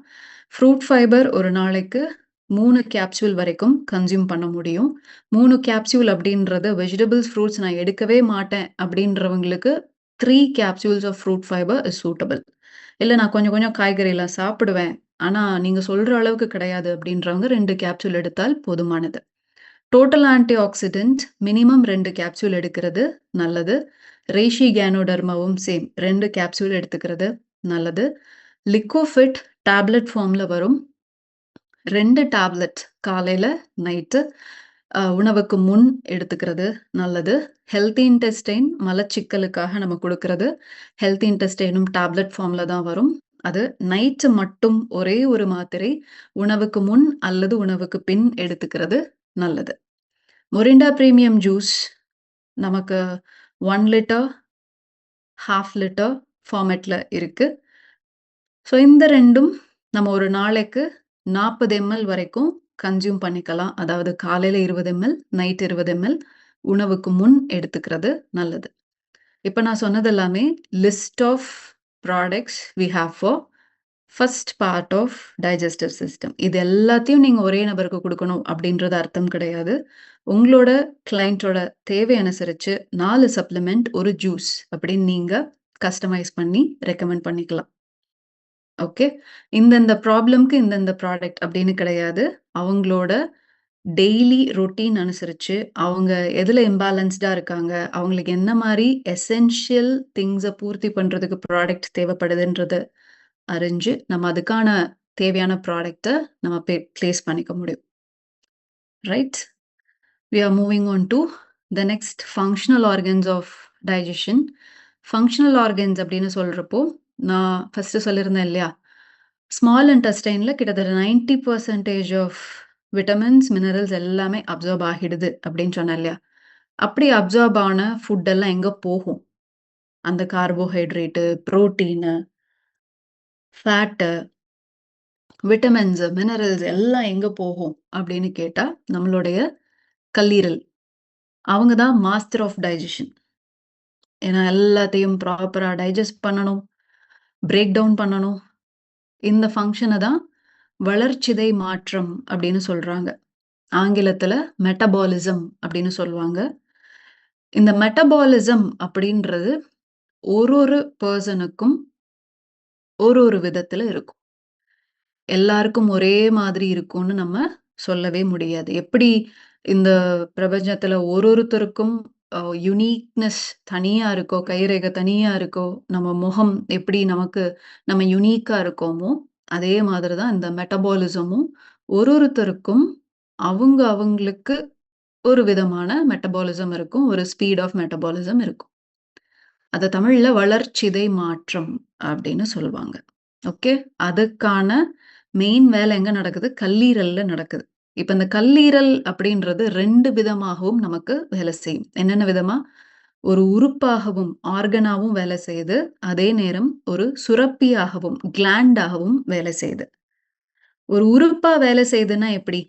ஃப்ரூட் ஃபைபர் ஒரு நாளைக்கு 3 கேப்சூல் வரைக்கும் கன்சியூம் பண்ண முடியும். 3 கேப்சூல் அப்படின்றது வெஜிடபிள்ஸ், ஃப்ரூட்ஸ் நான் எடுக்கவே மாட்டேன் அப்படின்றவங்களுக்கு 3 capsules of fruit fibre is suitable. இல்ல நான் கொஞ்சம் கொஞ்சம் காய்கறிலாம் சாப்பிடுவேன். ஆனா நீங்க சொல்ற அளவுக்கு கிடையாது அப்படின்றவங்க 2 கேப்சூல் எடுத்தால் போதுமானது. Total anti accident minimum 2 capsule எடுக்கிறது நல்லது. ரேஷி கேனோடர்மாவும் சேம் 2 கேப்சூல் எடுத்துக்கிறது நல்லது. லிக்கோஃபிட் டேப்லெட் ஃபார்ம்ல வரும். 2 டேப்லெட் காலையில, நைட்டு உணவுக்கு முன் எடுத்துக்கிறது நல்லது. ஹெல்த்தி இன்டெஸ்டைன் மலச்சிக்கலுக்காக நம்ம குடுக்கிறது. ஹெல்த்தி இன்டெஸ்டைனும் டேப்லெட் ஃபார்ம்ல தான் வரும். அது நைட்டு மட்டும் ஒரே ஒரு மாத்திரை உணவுக்கு முன் அல்லது உணவுக்கு பின் எடுத்துக்கிறது நல்லது. மொரிண்டா பிரீமியம் ஜூஸ் நமக்கு 1 லிட்டர், 1/2 லிட்டர் ஃபார்மேட்ல இருக்கு. ஸோ இந்த 2ம் நம்ம ஒரு நாளைக்கு 40 எம்எல் வரைக்கும் கன்சியூம் பண்ணிக்கலாம். அதாவது காலையில 20 எம்எல், நைட் 20 எம்எல் உணவுக்கு முன் எடுத்துக்கிறது நல்லது. இப்ப நான் சொன்னது எல்லாமே list of products we have for first part of digestive system. இது எல்லாத்தையும் நீங்க ஒரே நபருக்கு குடுக்கணும் அப்படின்றது அர்த்தம் கிடையாது. உங்களோட கிளையன்ட்டோட தேவை அனுசரிச்சு 4 சப்ளிமெண்ட், 1 ஜூஸ் அப்படின்னு நீங்க கஸ்டமைஸ் பண்ணி ரெக்கமெண்ட் பண்ணிக்கலாம். ஓகே. இந்தந்த ப்ராப்ளம்க்கு இந்தந்த ப்ராடக்ட் அப்படின்னு கிடையாது. அவங்களோட டெய்லி ரொட்டீன் அனுசரிச்சு, அவங்க எதுல இம்பேலன்ஸ்டா இருக்காங்க, அவங்களுக்கு என்ன மாரி எசென்ஷியல் திங்ஸ பூர்த்தி பண்றதுக்கு ப்ராடக்ட் தேவைப்படுதுன்றத அறிஞ்சு, நம்ம அதுக்கான தேவையான ப்ராடக்ட்ட நம்ம பிளேஸ் பண்ணிக்க முடியும். Right? We are moving on to the next functional organs of digestion. Functional organs அப்படின்னு சொல்றப்போ, நான் ஃபர்ஸ்ட்டு சொல்லியிருந்தேன் இல்லையா? ஸ்மால் இன்டெஸ்டைன்ல கிட்டத்தட்ட 90% ஆஃப் விட்டமின்ஸ், மினரல்ஸ் எல்லாமே அப்சார்ப் ஆகிடுது அப்படின்னு சொன்னேன் இல்லையா? அப்படி அப்சார்ப் ஆன ஃபுட் எல்லாம் எங்க போகும்? அந்த carbohydrate, protein, fat, vitamins, minerals எல்லாம் எங்க போகும்? அப்படின்னு கேட்டா, நம்மளுடைய கல்லீரல். அவங்க தான் மாஸ்டர் ஆஃப் டைஜஷன். ஏன்னா எல்லாத்தையும் ப்ராப்பரா டைஜஸ்ட் பண்ணணும், பிரேக் டவுன் பண்ணணும். இந்த ஃபங்ஷன தான் வளர்சிதை மாற்றம் அப்படின்னு சொல்றாங்க. ஆங்கிலத்துல மெட்டபாலிசம் அப்படின்னு சொல்லுவாங்க. இந்த மெட்டபாலிசம் அப்படின்றது ஒரு ஒரு பெர்சனுக்கும் ஒரு ஒரு விதத்துல இருக்கும். எல்லாருக்கும் ஒரே மாதிரி இருக்கும்னு நம்ம சொல்லவே முடியாது. எப்படி இந்த பிரபஞ்சத்துல ஒருத்தருக்கும் யுனிக்னஸ் தனியா இருக்கோ, கைரேகை தனியா இருக்கோ, நம்ம முகம் எப்படி நமக்கு நம்ம யுனிக்கா இருக்கோமோ, அதே மாதிரி தான் இந்த மெட்டபாலிசமும் ஒருத்தருக்கும் அவங்களுக்கு ஒரு விதமான மெட்டபாலிசம் இருக்கும். ஒரு ஸ்பீட் ஆஃப் மெட்டபாலிசம் இருக்கும். அத தமிழ்ல வளர்சிதை மாற்றம் அப்படின்னு சொல்லுவாங்க. ஓகே. அதுக்கான மெயின் வேலை எங்க நடக்குது? கல்லீரல்ல நடக்குது. இப்ப இந்த கல்லீரல் அப்படின்றது 2 விதமாகவும் நமக்கு வேலை செய்யும். என்னென்ன விதமா? ஒரு உறுப்பாகவும், ஆர்கனாவும் வேலை செய்யுது. அதே நேரம் ஒரு சுரப்பியாகவும், கிளாண்டாகவும் வேலை செய்யுது. ஒரு உறுப்பா வேலை செய்யுதுன்னா எப்படி?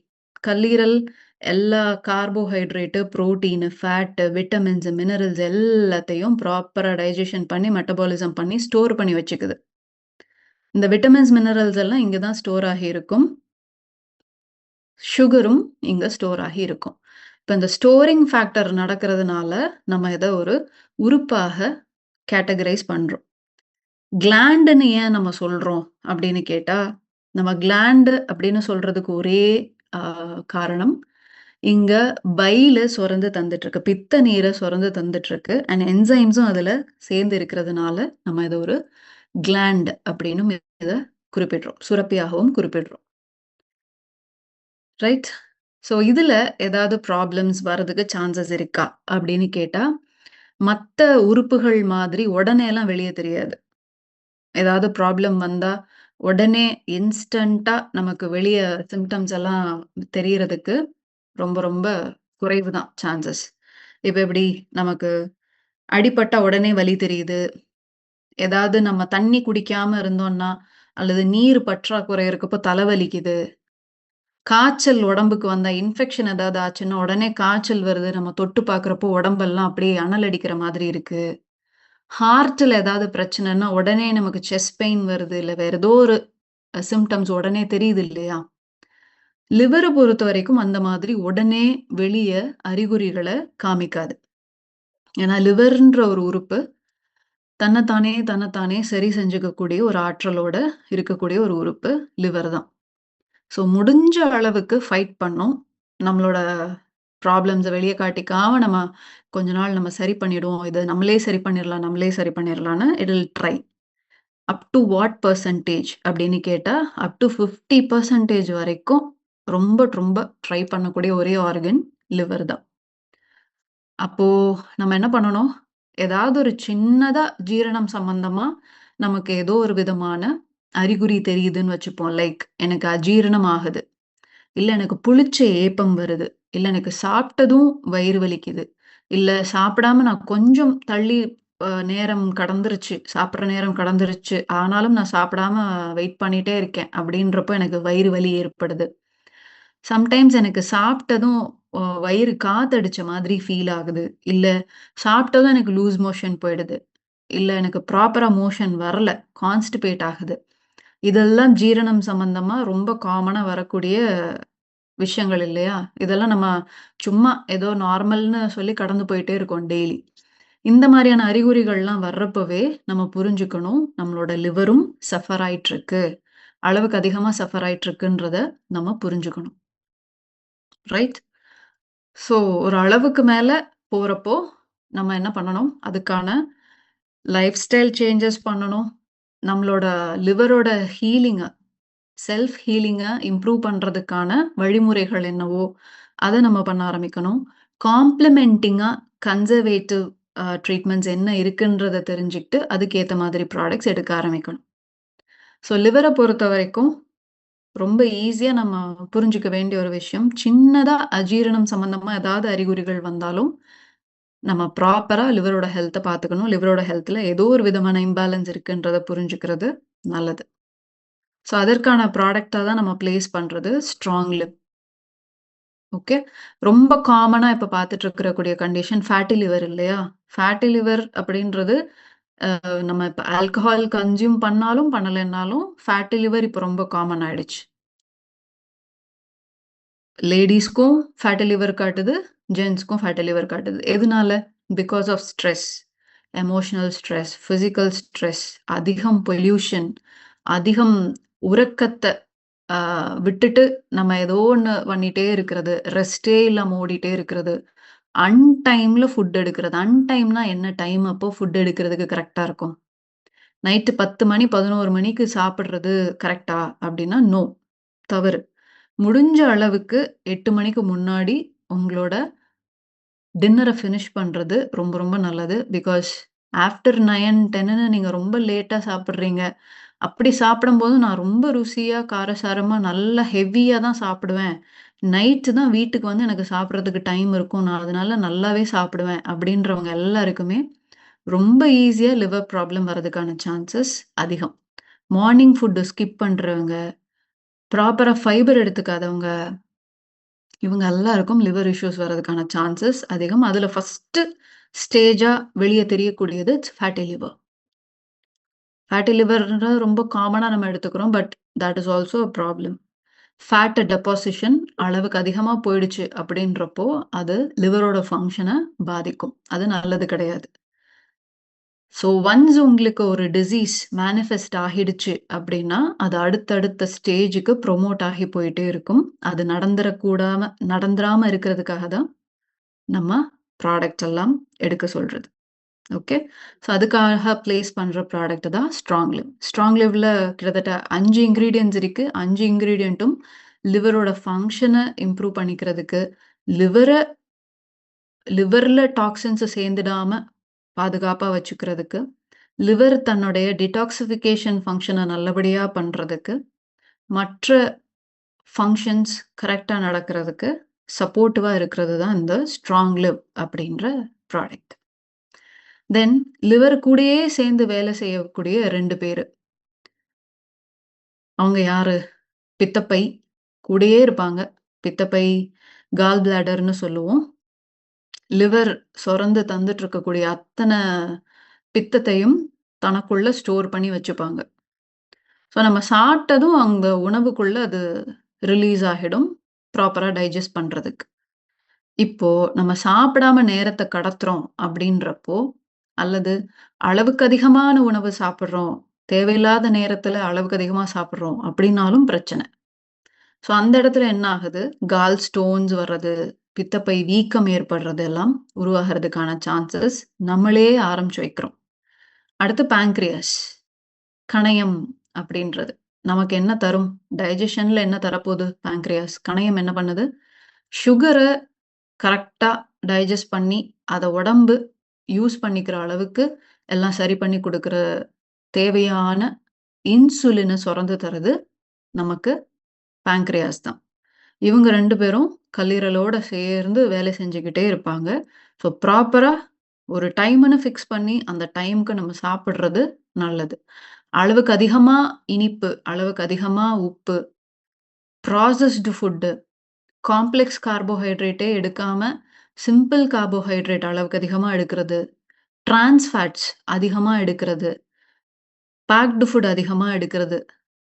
கல்லீரல் எல்லா carbohydrate, protein, fat, vitamins, minerals எல்லாத்தையும் ப்ராப்பரா டைஜஷன் பண்ணி, மெட்டபாலிசம் பண்ணி, ஸ்டோர் பண்ணி வச்சுக்குது. இந்த விட்டமின்ஸ், மினரல்ஸ் எல்லாம் இங்க தான் ஸ்டோர் ஆகி இருக்கும். சுகரும் இங்க ஸ்டோர் ஆகி இருக்கும். இப்ப இந்த ஸ்டோரிங் ஃபேக்டர் நடக்கிறதுனால, நம்ம இத ஒரு உறுப்பாக கேட்டகரைஸ் பண்றோம். கிளாண்டுன்னு ஏன் நம்ம சொல்றோம் அப்படின்னு கேட்டா, நம்ம கிளாண்டு அப்படின்னு சொல்றதுக்கு ஒரே அ காரணம், இங்க பைல சுரந்து தந்துட்டுருக்கு. பித்த நீர சுரந்து தந்துட்டுருக்கு. அண்ட் என்சைம்ஸும் அதுல சேர்ந்து இருக்கிறதுனால, நம்ம இத ஒரு கிளாண்ட் அப்படின்னும் இத குறிப்பிடுறோம். சுரப்பியாகவும் குறிப்பிடுறோம். ரைட்? ஸோ இதுல ஏதாவது ப்ராப்ளம்ஸ் வரதுக்கு சான்சஸ் இருக்கா? அப்படின்னு கேட்டா, மத்த உறுப்புகள் மாதிரி உடனேலாம் வெளிய தெரியாது. ஏதாவது ப்ராப்ளம் வந்தா, உடனே இன்ஸ்டன்ட்டா நமக்கு வெளிய சிம்ப்டம்ஸ் எல்லாம் தெரியறதுக்கு ரொம்ப ரொம்ப குறைவு தான் சான்சஸ். இப்ப எப்படி நமக்கு அடிபட்டா உடனே வலி தெரியுது. ஏதாவது நம்ம தண்ணி குடிக்காம இருந்தோம்னா, அல்லது நீர் பற்றாக்குறை இருக்கப்போ தலை வலிக்குது. காய்ச்சல் உடம்புக்கு வந்தா இன்ஃபெக்ஷன் ஏதாவது ஆச்சுன்னா, உடனே காய்ச்சல் வருது. நம்ம தொட்டு பார்க்குறப்போ உடம்பெல்லாம் அப்படியே அனல் அடிக்கிற மாதிரி இருக்கு. ஹார்ட்ல ஏதாவது பிரச்சனைன்னா, உடனே நமக்கு செஸ்ட் பெயின் வருது. இல்ல வேற ஏதோ ஒரு சிம்ப்டம்ஸ் உடனே தெரியுது இல்லையா? லிவர பொறுத்தவரைக்கும் அந்த மாதிரி உடனே வெளிய அறிகுறிகள காமிக்காது. ஏன்னா லிவர்ன்ற ஒரு உறுப்பு தன்னத்தானே சரி செஞ்சுக்கக்கூடிய ஒரு ஆற்றலோட இருக்கக்கூடிய ஒரு உறுப்பு லிவர் தான். ஸோ முடிஞ்ச அளவுக்கு ஃபைட் பண்ணும். நம்மளோட ப்ராப்ளம்ஸ வெளிய காட்டிக்காம நம்ம கொஞ்ச நாள் நம்ம சரி பண்ணிடுவோம். இத நம்மளே சரி பண்ணிறலாம், நம்மளே சரி பண்ணிறலான்னு it will try. Up to what percentage அப்படின்னு கேட்டா, அப் டூ 50% வரைக்கும் ரொம்ப ரொம்ப ட்ரை பண்ணக்கூடிய ஒரே ஆர்கன் லிவர் தான். அப்போ நம்ம என்ன பண்ணணும்? ஏதாவது ஒரு சின்னதா ஜீரணம் சம்மந்தமா நமக்கு ஏதோ ஒரு விதமான அறிகுறி தெரியுதுன்னு வச்சுப்போம். லைக் எனக்கு அஜீரணம் ஆகுது. இல்ல எனக்கு புளிச்ச ஏப்பம் வருது. இல்ல எனக்கு சாப்பிட்டதும் வயிறு வலிக்குது. இல்ல சாப்பிடாம நான் கொஞ்சம் தள்ளி நேரம் கடந்துருச்சு. சாப்பிடுற நேரம் கடந்துருச்சு. ஆனாலும் நான் சாப்பிடாம வெயிட் பண்ணிட்டே இருக்கேன். அப்படின்றப்போ எனக்கு வயிறு வலி ஏற்படுது. சம்டைம்ஸ் எனக்கு சாப்பிட்டதும் வயிறு காத்தடிச்ச மாதிரி ஃபீல் ஆகுது. இல்ல சாப்பிட்டதும் எனக்கு லூஸ் மோஷன் போயிடுது. இல்ல எனக்கு ப்ராப்பரா மோஷன் வரல. கான்ஸ்டிபேட் ஆகுது. இதெல்லாம் ஜீரணம் சம்மந்தமா ரொம்ப காமனா வரக்கூடிய விஷயங்கள் இல்லையா? இதெல்லாம் நம்ம சும்மா ஏதோ நார்மல்ன்னு சொல்லி கடந்து போயிட்டே இருக்கோம் டெய்லி. இந்த மாரியான அறிகுறிகள்லாம் வர்றப்பவே நம்ம புரிஞ்சுக்கணும், நம்மளோட லிவரும் சஃபர் ஆயிட்டுருக்கு. அளவுக்கு அதிகமா சஃபர் ஆயிட்டுருக்குன்றத நம்ம புரிஞ்சுக்கணும். ரைட்? ஸோ ஒரு அளவுக்கு மேல போறப்போ, நம்ம என்ன பண்ணணும்? அதுக்கான லைஃப் ஸ்டைல் சேஞ்சஸ் பண்ணணும். நம்மளோட லிவரோட ஹீலிங்க செல்ஃப் ஹீலிங்க இம்ப்ரூவ் பண்றதுக்கான வழிமுறைகள் என்னவோ, அத நம்ம பண்ண ஆரம்பிக்கணும். காம்ப்ளிமென்டிங்கா கன்சர்வேட்டிவ் ட்ரீட்மெண்ட்ஸ் என்ன இருக்குன்றத தெரிஞ்சுக்கிட்டு, அதுக்கேத்த மாதிரி ப்ராடக்ட்ஸ் எடுக்க ஆரம்பிக்கணும். ஸோ லிவர பொறுத்தவரைக்கும் ரொம்ப ஈஸியா நம்ம புரிஞ்சுக்க வேண்டிய ஒரு விஷயம். சின்னதா அஜீரணம் சம்மந்தமா ஏதாவது அறிகுறிகள் வந்தாலும், நம்ம ப்ராப்பரா லிவரோட ஹெல்த்த பார்த்துக்கணும். லிவரோட ஹெல்த்ல ஏதோ ஒரு விதமான இம்பேலன்ஸ் இருக்குன்றத புரிஞ்சுக்கிறது நல்லது. ஸோ அதற்கான ப்ராடக்ட்டா தான் நம்ம பிளேஸ் பண்றது ஸ்ட்ராங் லிப். ஓகே. ரொம்ப காமனா இப்ப பார்த்துட்டு இருக்கக்கூடிய கண்டிஷன் ஃபேட்டி லிவர் இல்லையா? ஃபேட்டி லிவர் அப்படின்றது நம்ம இப்ப ஆல்கஹால் கன்சியூம் பண்ணாலும், பண்ணலைன்னாலும் ஃபேட்டி லிவர் இப்ப ரொம்ப காமன் ஆயிடுச்சு. லேடீஸ்க்கும் ஃபேட்டி லிவர் காட்டுது, ஜென்ட்ஸ்க்கும் ஃபேட்டி லிவர் காட்டுது. எதுனால? Because of stress. Emotional stress, physical stress, அதிகம் பொல்யூஷன், அதிகம் உறக்கத்த ஆ விட்டுட்டு நம்ம ஏதோ ஒண்ணு பண்ணிட்டே இருக்கிறது. ரெஸ்ட்டே இல்லாம ஓடிட்டே இருக்கிறது. அன்டைம்ல ஃபுட் எடுக்கிறது. அன்டைம்னா என்ன டைம் அப்போ ஃபுட் எடுக்கிறதுக்கு கரெக்ட்டா இருக்கும்? நைட்டு 10 மணி, 11 மணிக்கு சாப்பிடுறது கரெக்ட்டா? அப்டின்னா, நோ. தவறு. முடிஞ்ச அளவுக்கு 8 மணிக்கு முன்னாடி உங்களோட டின்னர ஃபினிஷ் பண்றது ரொம்ப ரொம்ப நல்லது. பிகாஸ் ஆஃப்டர் 9, 10ன்னு நீங்க ரொம்ப லேட்டா சாப்பிடுறீங்க. அப்படி சாப்பிடும்போது நான் ரொம்ப ருசியா, காரசாரமா நல்லா ஹெவியா தான் சாப்பிடுவேன். நைட்டு தான் வீட்டுக்கு வந்து எனக்கு சாப்பிடுறதுக்கு டைம் இருக்கும். நான் அதனால நல்லாவே சாப்பிடுவேன். அப்படின்றவங்க எல்லாருக்குமே ரொம்ப ஈஸியா லிவர் ப்ராப்ளம் வரதுக்கான சான்சஸ் அதிகம். மார்னிங் ஃபுட் ஸ்கிப் பண்றவங்க, ப்ராப்பரா ஃபைபர் எடுத்துக்காதவங்க, இவங்க எல்லாருக்கும் லிவர் இஷ்யூஸ் வரதுக்கான சான்சஸ் அதிகம். அதுல ஃபர்ஸ்ட்டு ஸ்டேஜா வெளிய தெரியக்கூடியது ஃபேட்டி லிவர். ஃபேட்டி லிவர்ன்றது ரொம்ப காமனா நம்ம எடுத்துக்கிறோம். But that is also a problem. Fat deposition அளவுக்கு அதிகமா போயிடுச்சு அப்படின்றப்போ, அது லிவரோட ஃபங்ஷன பாதிக்கும். அது நல்லது கிடையாது. ஸோ ஒன்ஸ் உங்களுக்கு ஒரு டிசீஸ் மேனிஃபெஸ்ட் ஆகிடுச்சு அப்படின்னா, அது அடுத்தடுத்த ஸ்டேஜுக்கு ப்ரமோட் ஆகி போயிட்டே இருக்கும். அது நடந்துராம இருக்கிறதுக்காக தான் நம்ம ப்ராடக்ட் எல்லாம் எடுக்க சொல்றது. ஓகே. ஸோ அதுக்காக பிளேஸ் பண்ற ப்ராடக்ட் தான் ஸ்ட்ராங் லிவ். ஸ்ட்ராங் லிவ்ல கிட்டத்தட்ட 5 இன்கிரீடியன்ட்ஸ் இருக்கு. 5 இன்கிரீடியன்ட்டும் லிவரோட ஃபங்ஷன இம்ப்ரூவ் பண்ணிக்கிறதுக்கு, லிவர லிவர்ல டாக்ஸின்ஸ் சேர்ந்துடாம பாதுகாப்பா வச்சுக்கிறதுக்கு, லிவர் தன்னுடைய டிடாக்சிஃபிகேஷன் ஃபங்ஷன நல்லபடியா பண்றதுக்கு, மற்ற ஃபங்ஷன்ஸ் கரெக்ட்டா நடக்கிறதுக்கு சப்போர்ட்டிவா இருக்கிறது தான் இந்த ஸ்ட்ராங் லிவ் அப்படின்ற ப்ராடக்ட். தென் லிவர் கூடயே சேர்ந்து வேலை செய்யக்கூடிய 2 பேரு. அவங்க யாரு? பித்தப்பை கூடயே இருப்பாங்க. பித்தப்பை, கால் பிளாடர்ன்னு சொல்லுவோம். லிவர் சுரந்து தந்துட்டு இருக்கக்கூடிய அத்தன பித்தத்தையும் தனக்குள்ள ஸ்டோர் பண்ணி வச்சுப்பாங்க. ஸோ நம்ம சாப்பிட்டதும் அந்த உணவுக்குள்ள அது ரிலீஸ் ஆகிடும். ப்ராப்பரா டைஜெஸ்ட் பண்றதுக்கு. இப்போ நம்ம சாப்பிடாம நேரத்த கடத்துறோம் அப்படின்றப்போ, அல்லது அளவுக்கு அதிகமான உணவு சாப்பிடுறோம், தேவையில்லாத நேரத்துல அளவுக்கு அதிகமா சாப்பிடுறோம் அப்படின்னாலும் பிரச்சனை. ஸோ அந்த இடத்துல என்ன ஆகுது? கால் ஸ்டோன்ஸ் வர்றது, பித்தப்பை வீக்கம் ஏற்படுறது எல்லாம் உருவாகுறதுக்கான சான்சஸ் நம்மளே ஆரம்பிச்சு வைக்கிறோம். அடுத்து பேன்கிரியாஸ். கணையம் அப்படின்றது. நமக்கு என்ன தரும்? டைஜஷன்ல என்ன தரப்போது? பேன்கிரியாஸ். கணையம் என்ன பண்ணுது? சுகர கரெக்ட்டா டைஜஸ்ட் பண்ணி, அத உடம்பு யூஸ் பண்ணிக்கிற அளவுக்கு எல்லாம் சரி பண்ணி குடுக்குற தேவையான இன்சுலின சுரந்து தர்றது நமக்கு பேன்கிரியாஸ் தான். இவங்க 2 பேரும் கல்லீரலோட சேர்ந்து வேலை செஞ்சுக்கிட்டே இருப்பாங்க. ஸோ ப்ராப்பரா ஒரு டைம்ன்னு ஃபிக்ஸ் பண்ணி, அந்த டைம்க்கு நம்ம சாப்பிடுறது நல்லது. அளவுக்கு அதிகமா இனிப்பு, அளவுக்கு அதிகமா உப்பு, ப்ராசஸ்டு ஃபுட்டு, காம்ப்ளெக்ஸ் கார்போஹைட்ரேட்டே எடுக்காம, சிம்பிள் கார்போஹைட்ரேட் அளவுக்கு அதிகமா எடுக்கிறது, டிரான்ஸ் ஃபேட்ஸ் அதிகமா எடுக்கிறது, பேக்டு ஃபுட் அதிகமா எடுக்கிறது.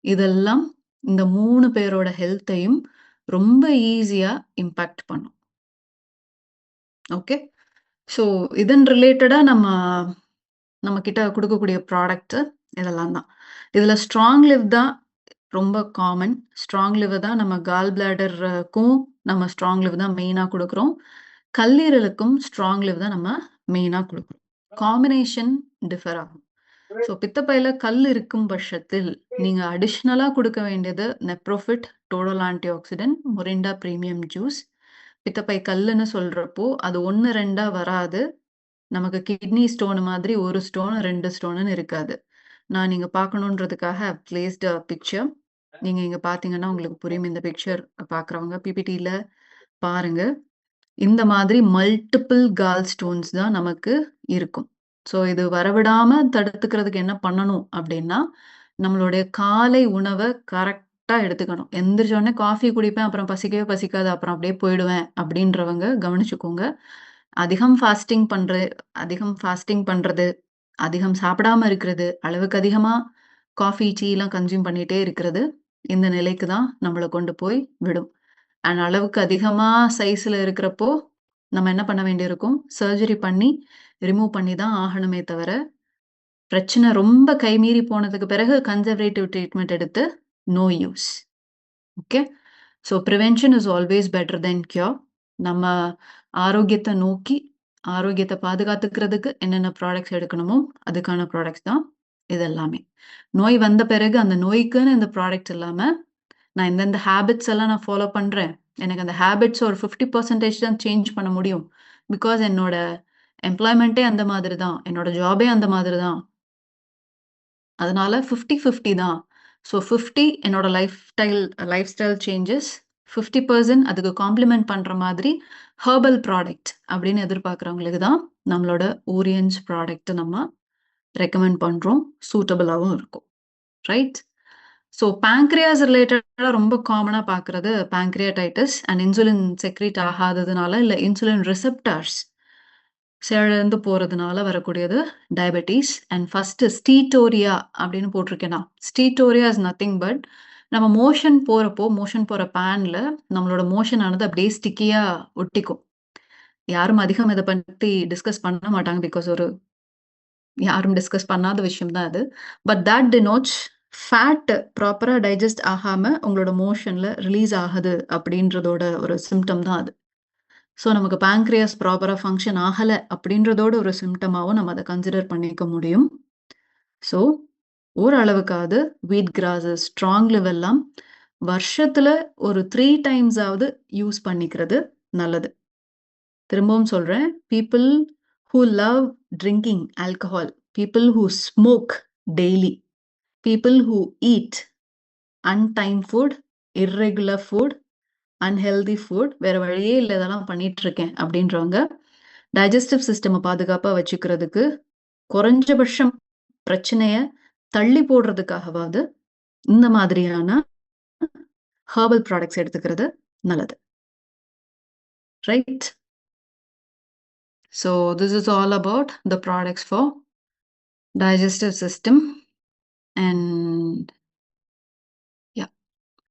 இதெல்லாம் இந்த 3 பேரோட ஹெல்த்தையும் ரொம்ப ஈஸியா இம்பாக்ட் பண்ணும். ஓகே. ஸோ இதன் ரிலேட்டடா நம்ம கிட்ட குடுக்கக்கூடிய ப்ராடக்ட் இதெல்லாம் தான். இதுல ஸ்ட்ராங் லிவ் தான் ரொம்ப காமன். ஸ்ட்ராங் லிவ் தான் நம்ம கால் பிளாடர்க்கும் நம்ம ஸ்ட்ராங் லிவ் தான் மெயினா குடுக்குறோம். கல்லீரலுக்கும் ஸ்ட்ராங் லிவ் தான் நம்ம மெயினா குடுக்குறோம். காம்பினேஷன் டிஃபர் ஆகும். ஸோ பித்தப்பையில கல் இருக்கும் பட்சத்தில், நீங்க அடிஷனலா குடுக்க வேண்டியது நெப்ரோஃபிட், டோடல் ஆன்டிஆக்ஸிடென்ட், மொரிண்டா பிரீமியம் ஜூஸ். பித்தப்பை கல்லுன்னு சொல்றப்போ, அது 1, 2ஆ வராது. நமக்கு கிட்னி ஸ்டோன் மாதிரி 1 ஸ்டோன், 2 ஸ்டோனுன்னு இருக்காது. நான் நீங்க பார்க்கணுன்றதுக்காக பிளேஸ்ட் அ பிக்சர். நீங்க இங்க பார்த்தீங்கன்னா உங்களுக்கு புரியும். இந்த பிக்சர் பார்க்குறவங்க பிபிடில பாருங்க. இந்த மாதிரி மல்டிபிள் கால் ஸ்டோன்ஸ் தான் நமக்கு இருக்கும். ஸோ இது வரவிடாம தடுத்துக்கிறதுக்கு என்ன பண்ணணும் அப்டின்னா, நம்மளுடைய காலை உணவ கரெக்ட்டா எடுத்துக்கணும். எந்திரிச்ச உடனே காஃபி குடிப்பேன், அப்புறம் பசிக்கவே பசிக்காது, அப்புறம் அப்டியே போயிடுவேன் அப்டின்றவங்க கவனிச்சுக்கோங்க. அதிகம் ஃபாஸ்டிங் பண்ற அதிகம் ஃபாஸ்டிங் பண்றது, அதிகம் சாப்பிடாம இருக்கிறது, அளவுக்கு அதிகமா காஃபி, டீலாம் கன்சியூம் பண்ணிட்டே இருக்கிறது, இந்த நிலைக்கு தான் நம்மள கொண்டு போய் விடும். அண்ட் அளவுக்கு அதிகமா சைஸ்ல இருக்கிறப்போ, நம்ம என்ன பண்ண வேண்டியிருக்கும், சர்ஜரி பண்ணி, ரிமூவ் பண்ணி தான் ஆகணுமே தவிர, பிரச்சனை ரொம்ப கைமீறி போனதுக்கு பிறகு கன்சர்வேட்டிவ் ட்ரீட்மெண்ட் எடுத்து, no use. Okay. So prevention is always better than cure. நம்ம ஆரோக்கியத்த நோக்கி, ஆரோக்கியத்த பாதுகாத்துக்கிறதுக்கு என்னென்ன ப்ராடக்ட்ஸ் எடுக்கணுமோ, அதுக்கான ப்ராடக்ட்ஸ் தான் இது எல்லாமே. நோய் வந்த பிறகு அந்த நோய்க்குன்னு இந்த ப்ராடக்ட்ஸ் இல்லாம, நான் இந்தந்த ஹேபிட்ஸ் எல்லாம் நான் ஃபாலோ பண்றேன். எனக்கு அந்த ஹேபிட்ஸ் ஒரு 50% தான் சேஞ்ச் பண்ண முடியும். பிகாஸ் என்னோட எம்ப்ளாய்மென்ட்டே அந்த மாதிரி தான். என்னோட ஜாபே அந்த மாதிரி தான். அதனால 50, 50 தான். ஸோ 50 என்னோட லைஃப் ஸ்டைல் சேஞ்சஸ். 50% அதுக்கு காம்ப்ளிமெண்ட் பண்ற மாதிரி ஹெர்பல் ப்ராடக்ட் அப்படின்னு எதிர்பார்க்கிறவங்களுக்கு தான் நம்மளோட ஓரியன்ஸ் ப்ராடக்ட் நம்ம ரெக்கமெண்ட் பண்றோம். சூட்டபிளாவும் இருக்கும். ரைட்? ஸோ பேன்கிரியாஸ் ரிலேட்டடா ரொம்ப காமனா பார்க்கிறது பேன்கிரியாடைட்டிஸ் அண்ட் இன்சுலின் செக்ரீட் ஆகாததுனால, இல்ல இன்சுலின் ரிசெப்டார்ஸ் செயலிழந்து போறதுனால வரக்கூடியது டயபெட்டிஸ். அண்ட் ஃபர்ஸ்ட் ஸ்டீட்டோரியா அப்படின்னு போட்டிருக்கேன் நான். ஸ்டீட்டோரியா இஸ் நத்திங் பட் நம்ம மோஷன் போற பேன்ல நம்மளோட மோஷன் ஆனது அப்படியே ஸ்டிக்கியா ஒட்டிக்கும். யாரும் அதிகம் இத பத்தி டிஸ்கஸ் பண்ண மாட்டாங்க. பிகாஸ் யாரும் டிஸ்கஸ் பண்ணாத விஷயம் தான் அது. பட் தட் டினோட்ஸ் ஃபேட் ப்ராப்பரா டைஜெஸ்ட் ஆகாம உங்களோட மோஷன்ல ரிலீஸ் ஆகுது அப்படின்றதோட ஒரு சிம்ப்டம் தான் அது. ஸோ நமக்கு பேன்கிரியாஸ் ப்ராப்பரா ஃபங்ஷன் ஆகல அப்படின்றதோட ஒரு சிம்ப்டமாவும் நம்ம அத கன்சிடர் பண்ணிக்க முடியும். ஸோ ஓரளவுக்காவது வீட் கிராஸஸ், ஸ்ட்ராங் லிவ் எல்லாம் வருஷத்துல ஒரு 3 டைம்ஸாவது யூஸ் பண்ணிக்கிறது நல்லது. திரும்பவும் சொல்றேன். People who love drinking alcohol, people who smoke daily, people who eat அன்டைம் food, irregular food, unhealthy food, வேற வழியே இல்ல இதெல்லாம் பண்ணிட்டு இருக்கேன் அப்படின்றவங்க, டைஜஸ்டிவ் சிஸ்டம பாதுகாப்பா வச்சுக்கிறதுக்கு, குறைஞ்சபட்சம் பிரச்சனைய தள்ளி போடுறதுக்காகவாவது, இந்த மாதிரியான ஹெர்பல் ப்ராடக்ட்ஸ் எடுத்துக்கிறது நல்லது. Right? So this is all about the products for digestive system and